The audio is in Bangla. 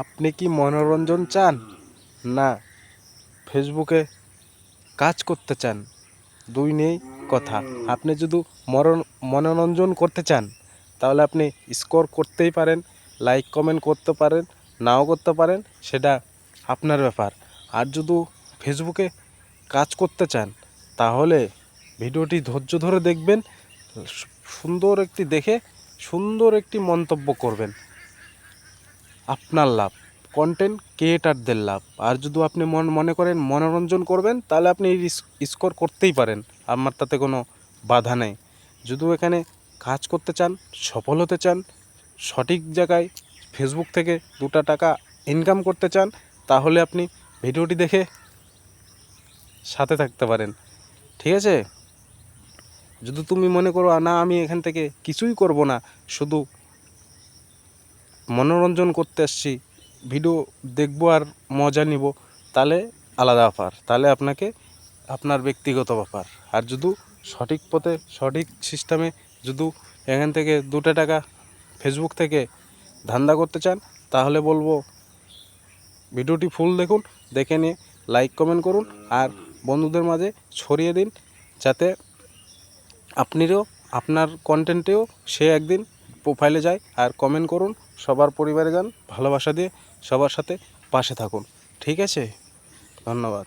আপনি কি মনোরঞ্জন চান, না ফেসবুকে কাজ করতে চান? দুই নিয়েই কথা। আপনি যদি মনোরঞ্জন করতে চান তাহলে আপনি স্কোর করতেই পারেন, লাইক কমেন্ট করতে পারেন, নাও করতে পারেন, সেটা আপনার ব্যাপার। আর যদি ফেসবুকে কাজ করতে চান তাহলে ভিডিওটি ধৈর্য ধরে দেখবেন, সুন্দর একটি দেখে সুন্দর একটি মন্তব্য করবেন। আপনার লাভ, কন্টেন্ট ক্রিয়েটারদের লাভ। আর যদি আপনি মনে করেন মনোরঞ্জন করবেন তাহলে আপনি স্কোর করতেই পারেন, আমার তাতে কোনো বাধা নেই। যদি এখানে কাজ করতে চান, সফল হতে চান, সঠিক জায়গায় ফেসবুক থেকে 2টা টাকা ইনকাম করতে চান, তাহলে আপনি ভিডিওটি দেখে সাথে থাকতে পারেন। ঠিক আছে? যদি তুমি মনে করো না আমি এখান থেকে কিছুই করব না, শুধু মনোরঞ্জন করতে আসছি, ভিডিও দেখব আর মজা নিব, তাহলে আলাদা ব্যাপার, তাহলে আপনাকে আপনার ব্যক্তিগত ব্যাপার। আর যদি সঠিক পথে সঠিক সিস্টেমে যদি এখান থেকে 2টা টাকা ফেসবুক থেকে ধান্দা করতে চান, তাহলে বলবো ভিডিওটি ফুল দেখুন, দেখে নিয়ে লাইক কমেন্ট করুন আর বন্ধুদের মাঝে ছড়িয়ে দিন, যাতে আপনিও আপনার কন্টেন্টেও সে একদিন প্রোফাইলে যায়। আর কমেন্ট করুন, সবার পরিবারে যান, ভালোবাসা দিয়ে সবার সাথে পাশে থাকুন। ঠিক আছে? ধন্যবাদ।